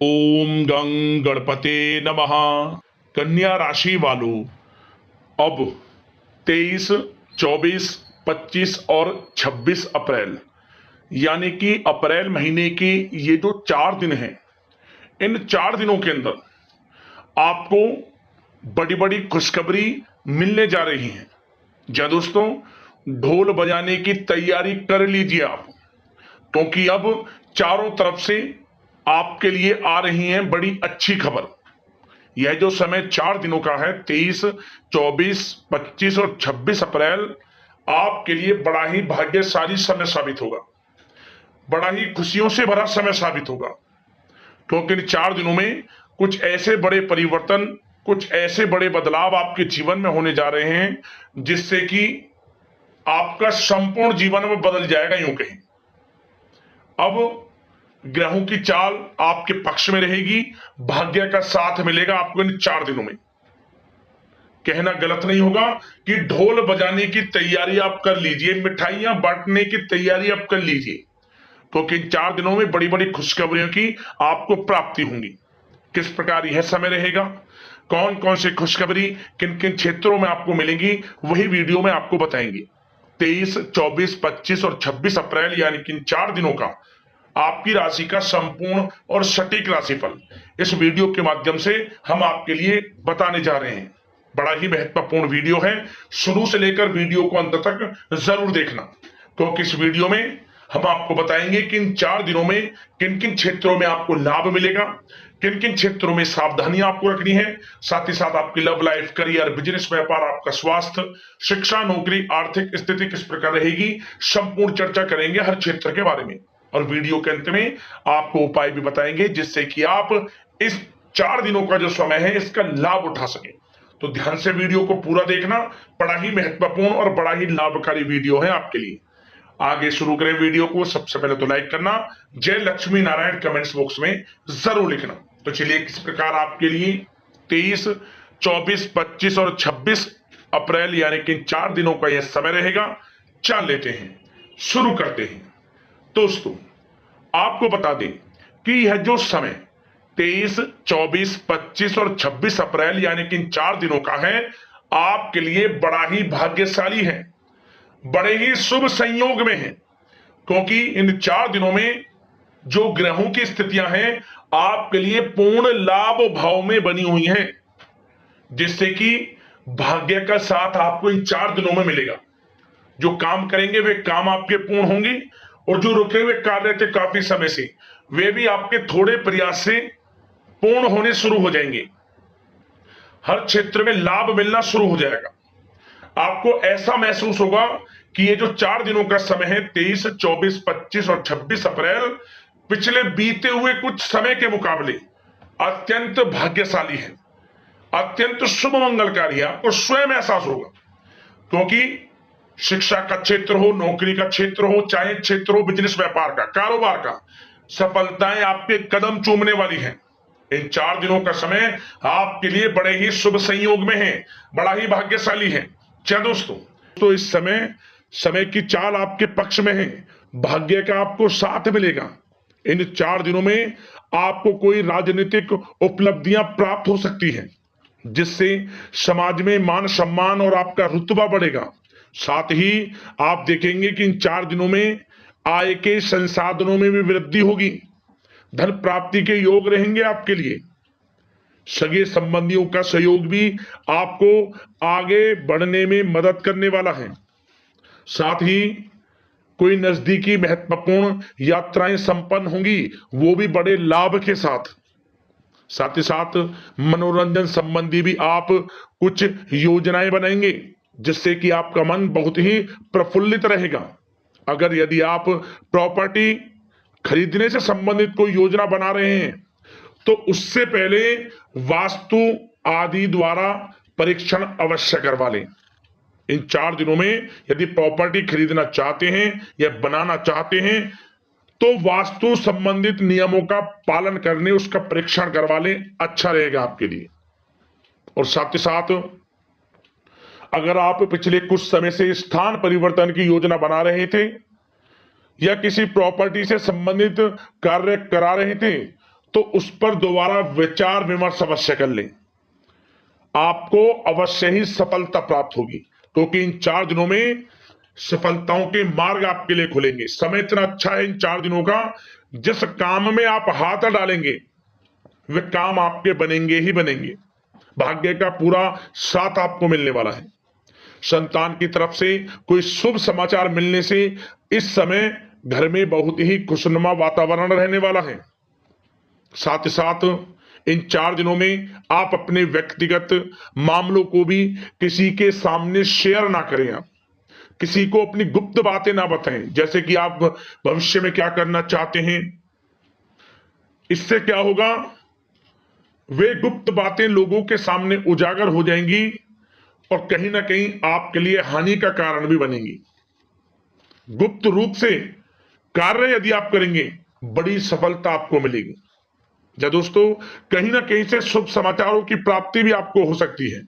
ओम गं गणपते नमः। कन्या राशि वालों, अब 23, 24, 25 और 26 अप्रैल यानी कि अप्रैल महीने के ये जो 4 दिन हैं, इन 4 दिनों के अंदर आपको बड़ी बड़ी खुशखबरी मिलने जा रही है। जी दोस्तों, ढोल बजाने की तैयारी कर लीजिए आप, क्योंकि अब चारों तरफ से आपके लिए आ रही हैं बड़ी अच्छी खबर। यह जो समय 4 दिनों का है, 23, 24, 25 और 26 अप्रैल, आपके लिए बड़ा ही भाग्यशाली समय साबित होगा, बड़ा ही खुशियों से भरा समय साबित होगा। क्योंकि इन 4 दिनों में कुछ ऐसे बड़े परिवर्तन, कुछ ऐसे बड़े बदलाव आपके जीवन में होने जा रहे हैं जिससे कि आपका संपूर्ण जीवन में बदल जाएगा। यूं कहें, अब ग्रहों की चाल आपके पक्ष में रहेगी, भाग्य का साथ मिलेगा आपको इन 4 दिनों में। कहना गलत नहीं होगा कि ढोल बजाने की तैयारी आप कर लीजिए, मिठाइयां बांटने की तैयारी आप कर लीजिए, क्योंकि इन 4 दिनों में बड़ी बड़ी खुशखबरियों की आपको प्राप्ति होगी। किस प्रकार यह समय रहेगा, कौन कौन सी खुशखबरी किन किन क्षेत्रों में आपको मिलेंगी, वही वीडियो में आपको बताएंगे। 23, 24, 25 और 26 अप्रैल यानी कि इन 4 दिनों का आपकी राशि का संपूर्ण और सटीक राशिफल इस वीडियो के माध्यम से हम आपके लिए बताने जा रहे हैं। बड़ा ही महत्वपूर्ण वीडियो है, शुरू से लेकर वीडियो को अंत तक जरूर देखना, क्योंकि इस वीडियो में हम आपको बताएंगे कि इन 4 दिनों में किन किन क्षेत्रों में आपको लाभ मिलेगा, किन किन क्षेत्रों में सावधानियां आपको रखनी है, साथ ही साथ आपकी लव लाइफ, करियर, बिजनेस, व्यापार, आपका स्वास्थ्य, शिक्षा, नौकरी, आर्थिक स्थिति किस प्रकार रहेगी, संपूर्ण चर्चा करेंगे हर क्षेत्र के बारे में। और वीडियो के अंत में आपको उपाय भी बताएंगे जिससे कि आप इस 4 दिनों का जो समय है इसका लाभ उठा सके। तो ध्यान से वीडियो को पूरा देखना, बड़ा ही महत्वपूर्ण और बड़ा ही लाभकारी वीडियो है आपके लिए। आगे शुरू करें वीडियो को, सबसे पहले तो लाइक करना, जय लक्ष्मी नारायण कमेंट्स बॉक्स में जरूर लिखना। तो चलिए, किस प्रकार आपके लिए 23, 24, 25 और 26 अप्रैल यानी कि 4 दिनों का यह समय रहेगा, जान लेते हैं, शुरू करते हैं। दोस्तों, आपको बता दें कि यह जो समय 23, 24, 25 और 26 अप्रैल यानी कि इन 4 दिनों का है, आपके लिए बड़ा ही भाग्यशाली है, बड़े ही शुभ संयोग में है। क्योंकि इन 4 दिनों में जो ग्रहों की स्थितियां हैं आपके लिए पूर्ण लाभ भाव में बनी हुई हैं, जिससे कि भाग्य का साथ आपको इन 4 दिनों में मिलेगा। जो काम करेंगे वे काम आपके पूर्ण होंगे, और जो रुके हुए कार्य थे काफी समय से, वे भी आपके थोड़े प्रयास से पूर्ण होने शुरू हो जाएंगे। हर क्षेत्र में लाभ मिलना शुरू हो जाएगा। आपको ऐसा महसूस होगा कि ये जो 4 दिनों का समय है, 23, 24, 25 और 26 अप्रैल, पिछले बीते हुए कुछ समय के मुकाबले अत्यंत भाग्यशाली है, अत्यंत शुभ मंगलकारी है। आपको स्वयं एहसास होगा, क्योंकि शिक्षा का क्षेत्र हो, नौकरी का क्षेत्र हो, चाहे क्षेत्र हो बिजनेस, व्यापार का, कारोबार का, सफलताएं आपके कदम चूमने वाली हैं। इन 4 दिनों का समय आपके लिए बड़े ही शुभ संयोग में है, बड़ा ही भाग्यशाली है। क्या दोस्तों, तो इस समय की चाल आपके पक्ष में है, भाग्य का आपको साथ मिलेगा। इन 4 दिनों में आपको कोई राजनीतिक उपलब्धियां प्राप्त हो सकती हैं, जिससे समाज में मान सम्मान और आपका रुतबा बढ़ेगा। साथ ही आप देखेंगे कि इन 4 दिनों में आय के संसाधनों में भी वृद्धि होगी, धन प्राप्ति के योग रहेंगे आपके लिए। सगे संबंधियों का सहयोग भी आपको आगे बढ़ने में मदद करने वाला है। साथ ही कोई नजदीकी महत्वपूर्ण यात्राएं संपन्न होंगी, वो भी बड़े लाभ के साथ। साथ ही साथ मनोरंजन संबंधी भी आप कुछ योजनाएं बनाएंगे, जिससे कि आपका मन बहुत ही प्रफुल्लित रहेगा। अगर यदि आप प्रॉपर्टी खरीदने से संबंधित कोई योजना बना रहे हैं, तो उससे पहले वास्तु आदि द्वारा परीक्षण अवश्य करवा लें। इन 4 दिनों में यदि प्रॉपर्टी खरीदना चाहते हैं या बनाना चाहते हैं, तो वास्तु संबंधित नियमों का पालन करने, उसका परीक्षण करवा लें, अच्छा रहेगा आपके लिए। और साथ ही साथ अगर आप पिछले कुछ समय से स्थान परिवर्तन की योजना बना रहे थे या किसी प्रॉपर्टी से संबंधित कार्य करा रहे थे, तो उस पर दोबारा विचार विमर्श अवश्य कर लें। आपको अवश्य ही सफलता प्राप्त होगी, क्योंकि इन 4 दिनों में सफलताओं के मार्ग आपके लिए खुलेंगे। समय इतना अच्छा है इन 4 दिनों का, जिस काम में आप हाथ डालेंगे वे काम आपके बनेंगे ही बनेंगे। भाग्य का पूरा साथ आपको मिलने वाला है। संतान की तरफ से कोई शुभ समाचार मिलने से इस समय घर में बहुत ही खुशनुमा वातावरण रहने वाला है। साथ ही साथ इन 4 दिनों में आप अपने व्यक्तिगत मामलों को भी किसी के सामने शेयर ना करें। आप किसी को अपनी गुप्त बातें ना बताएं, जैसे कि आप भविष्य में क्या करना चाहते हैं। इससे क्या होगा, वे गुप्त बातें लोगों के सामने उजागर हो जाएंगी और कहीं ना कहीं आपके लिए हानि का कारण भी बनेंगी। गुप्त रूप से कार्य यदि आप करेंगे, बड़ी सफलता आपको मिलेगी। या दोस्तों, कहीं ना कहीं से शुभ समाचारों की प्राप्ति भी आपको हो सकती है।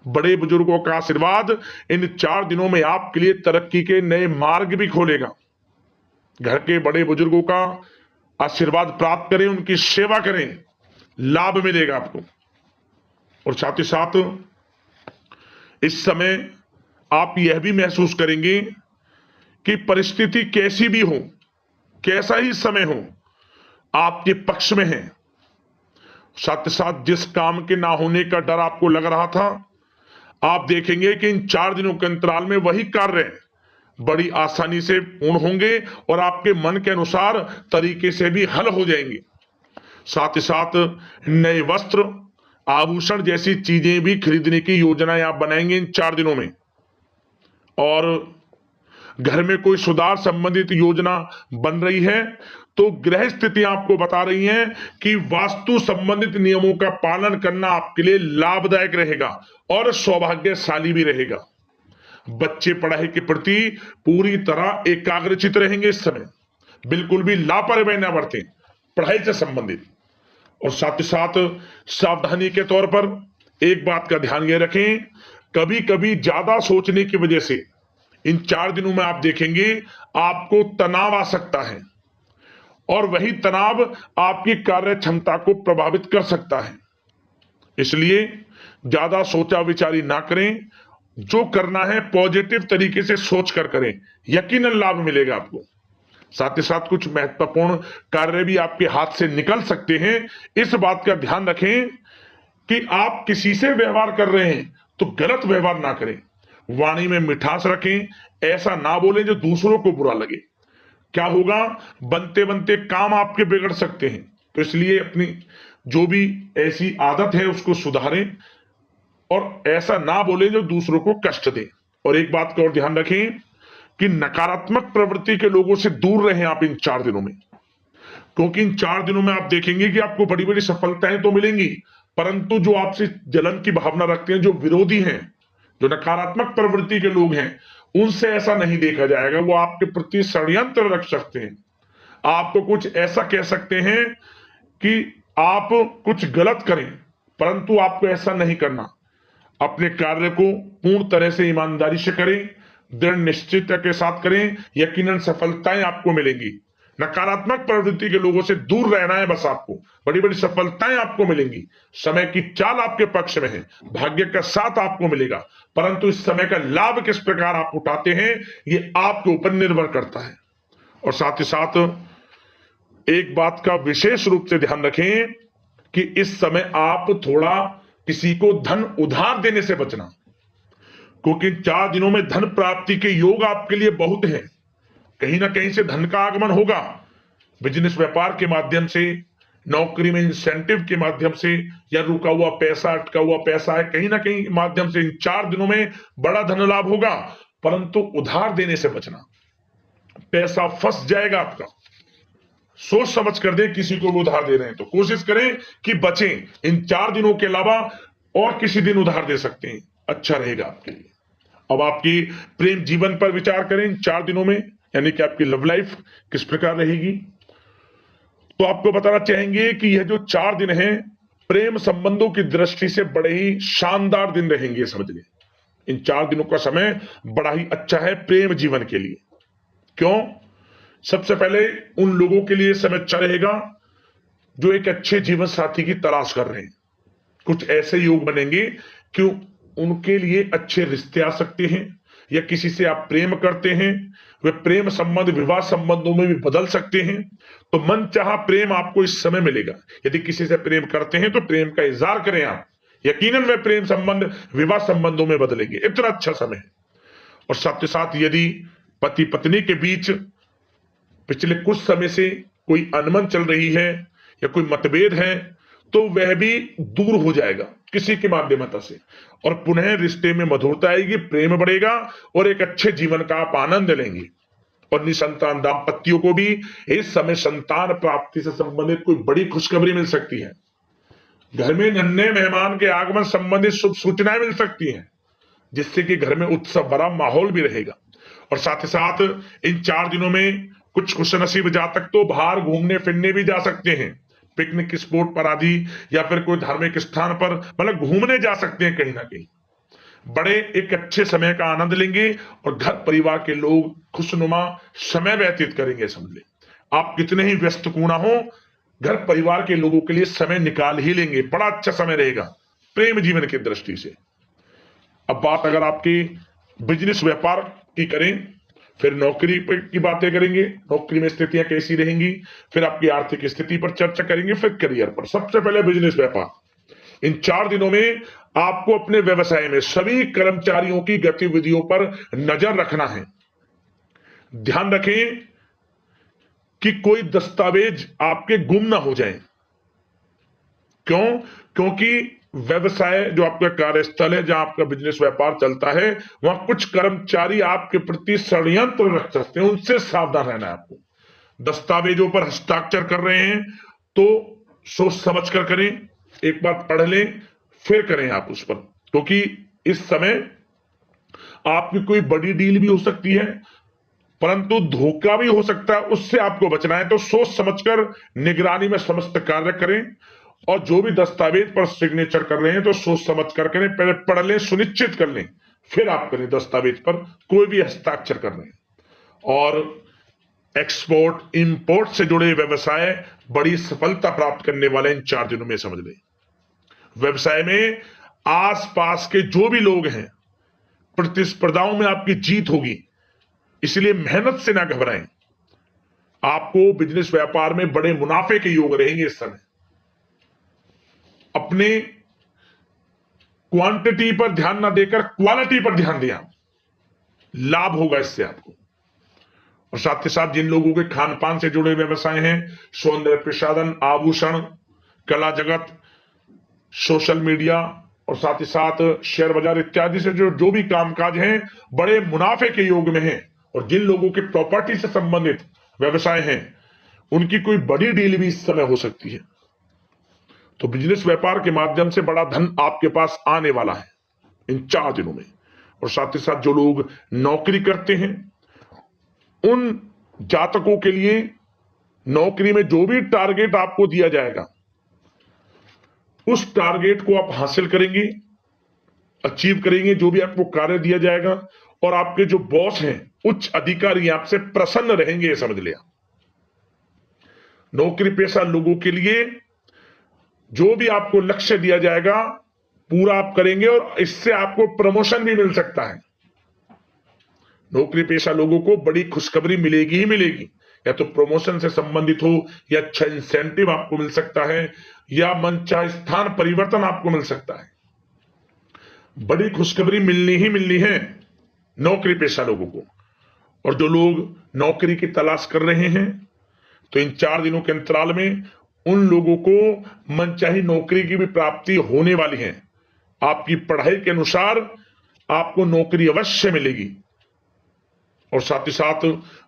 बड़े बुजुर्गों का आशीर्वाद इन 4 दिनों में आपके लिए तरक्की के नए मार्ग भी खोलेगा। घर के बड़े बुजुर्गों का आशीर्वाद प्राप्त करें, उनकी सेवा करें, लाभ मिलेगा आपको। और साथ ही साथ इस समय आप यह भी महसूस करेंगे कि परिस्थिति कैसी भी हो, कैसा ही समय हो, आपके पक्ष में है। साथ ही साथ जिस काम के ना होने का डर आपको लग रहा था, आप देखेंगे कि इन 4 दिनों के अंतराल में वही कार्य बड़ी आसानी से पूर्ण होंगे और आपके मन के अनुसार तरीके से भी हल हो जाएंगे। साथ ही साथ नए वस्त्र, आभूषण जैसी चीजें भी खरीदने की योजनाएं आप बनाएंगे इन 4 दिनों में। और घर में कोई सुधार संबंधित योजना बन रही है तो गृह स्थितियां आपको बता रही हैं कि वास्तु संबंधित नियमों का पालन करना आपके लिए लाभदायक रहेगा और सौभाग्यशाली भी रहेगा। बच्चे पढ़ाई के प्रति पूरी तरह एकाग्रचित रहेंगे इस समय, बिल्कुल भी लापरवाही न बरतें पढ़ाई से संबंधित। और साथ ही साथ सावधानी के तौर पर एक बात का ध्यान ये रखें, कभी कभी ज्यादा सोचने की वजह से इन 4 दिनों में आप देखेंगे आपको तनाव आ सकता है और वही तनाव आपकी कार्य क्षमता को प्रभावित कर सकता है। इसलिए ज्यादा सोचा विचारी ना करें, जो करना है पॉजिटिव तरीके से सोच कर करें, यकीनन लाभ मिलेगा आपको। साथ ही साथ कुछ महत्वपूर्ण कार्य भी आपके हाथ से निकल सकते हैं। इस बात का ध्यान रखें कि आप किसी से व्यवहार कर रहे हैं तो गलत व्यवहार ना करें, वाणी में मिठास रखें, ऐसा ना बोलें जो दूसरों को बुरा लगे। क्या होगा, बनते बनते काम आपके बिगड़ सकते हैं। तो इसलिए अपनी जो भी ऐसी आदत है उसको सुधारें और ऐसा ना बोले जो दूसरों को कष्ट दे। और एक बात का और ध्यान रखें कि नकारात्मक प्रवृत्ति के लोगों से दूर रहें आप इन 4 दिनों में, क्योंकि इन 4 दिनों में आप देखेंगे कि आपको बड़ी बड़ी सफलताएं तो मिलेंगी, परंतु जो आपसे जलन की भावना रखते हैं, जो विरोधी हैं, जो नकारात्मक प्रवृत्ति के लोग हैं, उनसे ऐसा नहीं देखा जाएगा। वो आपके प्रति षड्यंत्र रख सकते हैं, आपको कुछ ऐसा कह सकते हैं कि आप कुछ गलत करें, परंतु आपको ऐसा नहीं करना। अपने कार्य को पूर्ण तरह से ईमानदारी से करें, दृढ़ निश्चितता के साथ करें, यकीनन सफलताएं आपको मिलेंगी। नकारात्मक प्रवृत्ति के लोगों से दूर रहना है बस, आपको बड़ी बड़ी सफलताएं आपको मिलेंगी। समय की चाल आपके पक्ष में है, भाग्य का साथ आपको मिलेगा, परंतु इस समय का लाभ किस प्रकार आप उठाते हैं ये आपके ऊपर निर्भर करता है। और साथ ही साथ एक बात का विशेष रूप से ध्यान रखें कि इस समय आप थोड़ा किसी को धन उधार देने से बचना, क्योंकि 4 दिनों में धन प्राप्ति के योग आपके लिए बहुत हैं। कहीं ना कहीं से धन का आगमन होगा, बिजनेस व्यापार के माध्यम से, नौकरी में इंसेंटिव के माध्यम से, या रुका हुआ पैसा, अटका हुआ पैसा है, कहीं ना कहीं माध्यम से इन 4 दिनों में बड़ा धन लाभ होगा। परंतु उधार देने से बचना, पैसा फंस जाएगा आपका। सोच समझ कर दे, किसी को भी उधार दे रहे हैं तो कोशिश करें कि बचें। इन 4 दिनों के अलावा और किसी दिन उधार दे सकते हैं, अच्छा रहेगा आपके लिए। अब आपकी प्रेम जीवन पर विचार करें इन 4 दिनों में, यानी कि आपकी लव लाइफ किस प्रकार रहेगी। तो आपको बताना चाहेंगे कि यह जो 4 दिन हैं प्रेम संबंधों की दृष्टि से बड़े ही शानदार दिन रहेंगे, समझ लें। इन 4 दिनों का समय बड़ा ही अच्छा है प्रेम जीवन के लिए। क्यों? सबसे पहले उन लोगों के लिए समय अच्छा रहेगा जो एक अच्छे जीवन साथी की तलाश कर रहे हैं। कुछ ऐसे योग बनेंगे कि उनके लिए अच्छे रिश्ते आ सकते हैं, या किसी से आप प्रेम करते हैं, वे प्रेम संबंध विवाह संबंधों में भी बदल सकते हैं। तो मन चाहा प्रेम आपको इस समय मिलेगा। यदि किसी से प्रेम करते हैं तो प्रेम का इजहार करें आप, यकीनन वे प्रेम संबंध विवाह संबंधों में बदलेंगे। इतना अच्छा समय है। और साथ ही साथ यदि पति पत्नी के बीच पिछले कुछ समय से कोई अनबन चल रही है या कोई मतभेद है, तो वह भी दूर हो जाएगा किसी के माध्यमता से, और पुनः रिश्ते में मधुरता आएगी, प्रेम बढ़ेगा और एक अच्छे जीवन का आप आनंद लेंगे। और निसंतान दाम्पत्यों को भी इस समय संतान प्राप्ति से संबंधित कोई बड़ी खुशखबरी मिल सकती है। घर में नन्हे मेहमान के आगमन संबंधित शुभ सूचनाएं मिल सकती हैं, जिससे कि घर में उत्सव भरा माहौल भी रहेगा। और साथ ही साथ इन 4 दिनों में कुछ खुशनसीब जातक तो बाहर घूमने फिरने भी जा सकते हैं, पिकनिक स्पॉट पर आदि, या फिर कोई धार्मिक स्थान पर मतलब घूमने जा सकते हैं कहीं ना कहीं। बड़े एक अच्छे समय का आनंद लेंगे और घर परिवार के लोग खुशनुमा समय व्यतीत करेंगे। समझ ले, आप कितने ही व्यस्त क्यों ना हो, घर परिवार के लोगों के लिए समय निकाल ही लेंगे। बड़ा अच्छा समय रहेगा प्रेम जीवन की दृष्टि से। अब बात अगर आपकी बिजनेस व्यापार की करें, फिर नौकरी की बातें करेंगे, नौकरी में स्थितियां कैसी रहेंगी, फिर आपकी आर्थिक स्थिति पर चर्चा करेंगे, फिर करियर पर। सबसे पहले बिजनेस व्यापार। इन 4 दिनों में आपको अपने व्यवसाय में सभी कर्मचारियों की गतिविधियों पर नजर रखना है। ध्यान रखें कि कोई दस्तावेज आपके गुम ना हो जाएं। क्यों? क्योंकि व्यवसाय जो आपका कार्यस्थल है, जहां आपका बिजनेस व्यापार चलता है, वहां कुछ कर्मचारी आपके प्रति षड्यंत्र रख सकते हैं, उनसे सावधान रहना है आपको। दस्तावेजों पर हस्ताक्षर कर रहे हैं तो सोच समझ कर करें, एक बार पढ़ लें फिर करें आप उस पर, क्योंकि इस समय आपकी कोई बड़ी डील भी हो सकती है, परंतु धोखा भी हो सकता है, उससे आपको बचना है। तो सोच समझकर निगरानी में समस्त कार्य करें, और जो भी दस्तावेज पर सिग्नेचर कर रहे हैं तो सोच समझ कर करें, पहले पढ़ लें, सुनिश्चित कर लें, फिर आप करें दस्तावेज पर कोई भी हस्ताक्षर कर रहे हैं। और एक्सपोर्ट इंपोर्ट से जुड़े व्यवसाय बड़ी सफलता प्राप्त करने वाले इन 4 दिनों में। समझ लें, व्यवसाय में आसपास के जो भी लोग हैं, प्रतिस्पर्धाओं में आपकी जीत होगी, इसलिए मेहनत से ना घबराएं। आपको बिजनेस व्यापार में बड़े मुनाफे के योग रहेंगे इस समय। अपने क्वांटिटी पर ध्यान ना देकर क्वालिटी पर ध्यान दिया, लाभ होगा इससे आपको। और साथ ही साथ जिन लोगों के खान पान से जुड़े व्यवसाय हैं, सौंदर्य प्रसाधन, आभूषण, कला जगत, सोशल मीडिया और साथ ही साथ शेयर बाजार इत्यादि से जो भी कामकाज हैं, बड़े मुनाफे के योग में हैं। और जिन लोगों के प्रॉपर्टी से संबंधित व्यवसाय हैं, उनकी कोई बड़ी डील भी इस समय हो सकती है। तो बिजनेस व्यापार के माध्यम से बड़ा धन आपके पास आने वाला है इन 4 दिनों में। और साथ ही साथ जो लोग नौकरी करते हैं, उन जातकों के लिए नौकरी में जो भी टारगेट आपको दिया जाएगा, उस टारगेट को आप हासिल करेंगे, अचीव करेंगे। जो भी आपको कार्य दिया जाएगा, और आपके जो बॉस हैं, उच्च अधिकारी आपसे प्रसन्न रहेंगे, ये समझ लिया। नौकरी पेशा लोगों के लिए जो भी आपको लक्ष्य दिया जाएगा, पूरा आप करेंगे, और इससे आपको प्रमोशन भी मिल सकता है। नौकरी पेशा लोगों को बड़ी खुशखबरी मिलेगी ही मिलेगी, या तो प्रमोशन से संबंधित हो, या अच्छा इंसेंटिव आपको मिल सकता है, या मनचाहे स्थान परिवर्तन आपको मिल सकता है। बड़ी खुशखबरी मिलनी ही मिलनी है नौकरी पेशा लोगों को। और जो लोग नौकरी की तलाश कर रहे हैं, तो इन 4 दिनों के अंतराल में उन लोगों को मनचाही नौकरी की भी प्राप्ति होने वाली है। आपकी पढ़ाई के अनुसार आपको नौकरी अवश्य मिलेगी। और साथ ही साथ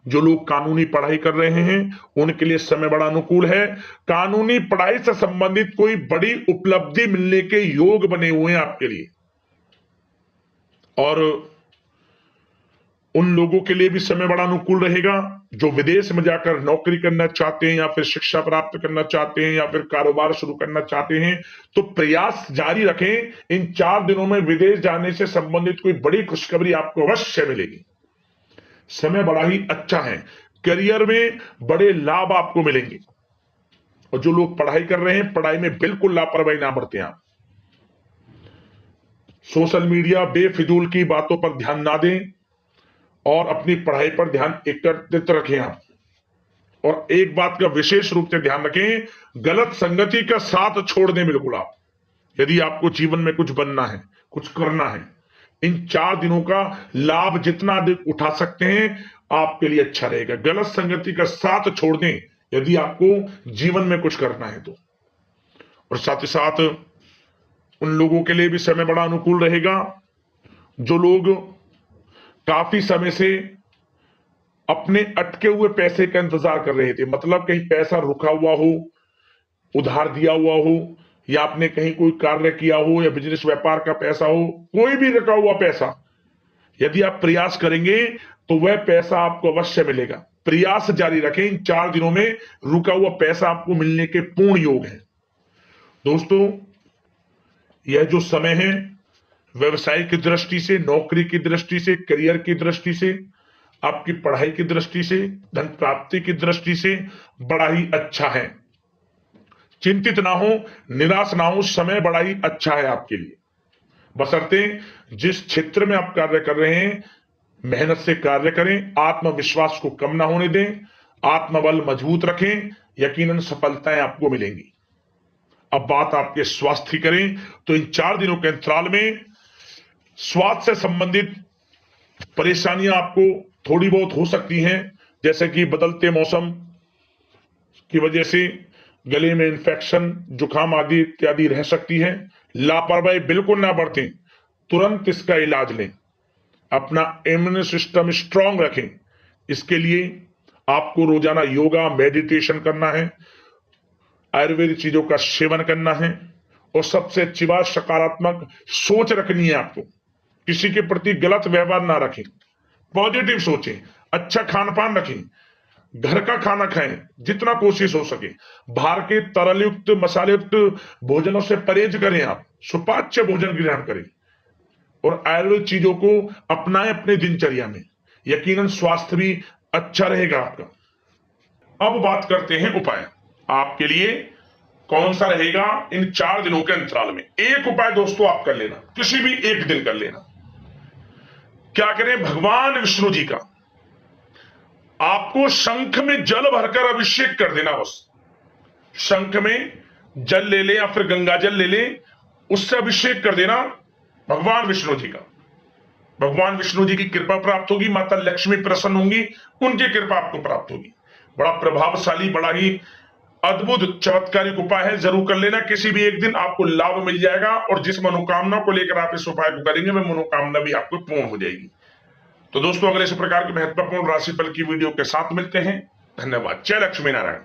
जो लोग कानूनी पढ़ाई कर रहे हैं, उनके लिए समय बड़ा अनुकूल है। कानूनी पढ़ाई से संबंधित कोई बड़ी उपलब्धि मिलने के योग बने हुए हैं आपके लिए। और उन लोगों के लिए भी समय बड़ा अनुकूल रहेगा जो विदेश में जाकर नौकरी करना चाहते हैं, या फिर शिक्षा प्राप्त करना चाहते हैं, या फिर कारोबार शुरू करना चाहते हैं। तो प्रयास जारी रखें। इन 4 दिनों में विदेश जाने से संबंधित कोई बड़ी खुशखबरी आपको अवश्य मिलेगी। समय बड़ा ही अच्छा है। करियर में बड़े लाभ आपको मिलेंगे। और जो लोग पढ़ाई कर रहे हैं, पढ़ाई में बिल्कुल लापरवाही ना बरतें आप। सोशल मीडिया बेफिजूल की बातों पर ध्यान ना दें और अपनी पढ़ाई पर ध्यान एकत्रित रखें आप। और एक बात का विशेष रूप से ध्यान रखें, गलत संगति का साथ छोड़ दें बिल्कुल आप। यदि आपको जीवन में कुछ बनना है, कुछ करना है, इन 4 दिनों का लाभ जितना अधिक उठा सकते हैं आपके लिए अच्छा रहेगा। गलत संगति का साथ छोड़ दें यदि आपको जीवन में कुछ करना है तो। और साथ ही साथ उन लोगों के लिए भी समय बड़ा अनुकूल रहेगा जो लोग काफी समय से अपने अटके हुए पैसे का इंतजार कर रहे थे। मतलब कहीं पैसा रुका हुआ हो, उधार दिया हुआ हो, या आपने कहीं कोई कार्य किया हो, या बिजनेस व्यापार का पैसा हो, कोई भी रखा हुआ पैसा, यदि आप प्रयास करेंगे तो वह पैसा आपको अवश्य मिलेगा। प्रयास जारी रखें, इन 4 दिनों में रुका हुआ पैसा आपको मिलने के पूर्ण योग है। दोस्तों, यह जो समय है व्यवसाय की दृष्टि से, नौकरी की दृष्टि से, करियर की दृष्टि से, आपकी पढ़ाई की दृष्टि से, धन प्राप्ति की दृष्टि से बड़ा ही अच्छा है। चिंतित ना हो, निराश ना हो, समय बड़ा ही अच्छा है आपके लिए। बशर्ते जिस क्षेत्र में आप कार्य कर रहे हैं मेहनत से कार्य करें, आत्मविश्वास को कम ना होने दें, आत्मबल मजबूत रखें, यकीनन सफलताएं आपको मिलेंगी। अब बात आपके स्वास्थ्य की करें तो इन 4 दिनों के अंतराल में स्वास्थ्य से संबंधित परेशानियां आपको थोड़ी बहुत हो सकती हैं, जैसे कि बदलते मौसम की वजह से गले में इंफेक्शन, जुकाम आदि इत्यादि रह सकती है। लापरवाही बिल्कुल ना बरतें, तुरंत इसका इलाज लें, अपना इम्यून सिस्टम स्ट्रांग रखें। इसके लिए आपको रोजाना योगा, मेडिटेशन करना है, आयुर्वेदिक चीजों का सेवन करना है, और सबसे अच्छी बात सकारात्मक सोच रखनी है आपको। किसी के प्रति गलत व्यवहार ना रखें, पॉजिटिव सोचें, अच्छा खान पान रखें, घर का खाना खाएं जितना कोशिश हो सके, बाहर के तरल युक्त मसाले युक्त भोजनों से परहेज करें, आप सुपाच्य भोजन ग्रहण करें और आयुर्वेदिक चीजों को अपनाएं अपने दिनचर्या में। यकीनन स्वास्थ्य भी अच्छा रहेगा आपका। अब बात करते हैं उपाय आपके लिए कौन सा रहेगा इन 4 दिनों के अंतराल में। एक उपाय दोस्तों आप कर लेना, किसी भी एक दिन कर लेना। क्या करें, भगवान विष्णु जी का आपको शंख में जल भरकर अभिषेक कर देना। बस शंख में जल ले ले या फिर गंगा जल ले ले, उससे अभिषेक कर देना भगवान विष्णु जी का। भगवान विष्णु जी की कृपा प्राप्त होगी, माता लक्ष्मी प्रसन्न होंगी, उनकी कृपा आपको प्राप्त होगी। बड़ा प्रभावशाली, बड़ा ही अद्भुत चमत्कारिक उपाय है, जरूर कर लेना। किसी भी एक दिन आपको लाभ मिल जाएगा और जिस मनोकामना को लेकर आप इस उपाय को करेंगे वह मनोकामना भी आपको पूर्ण हो जाएगी। तो दोस्तों, अगले इस प्रकार के महत्वपूर्ण राशिफल की वीडियो के साथ मिलते हैं। धन्यवाद। जय लक्ष्मी नारायण।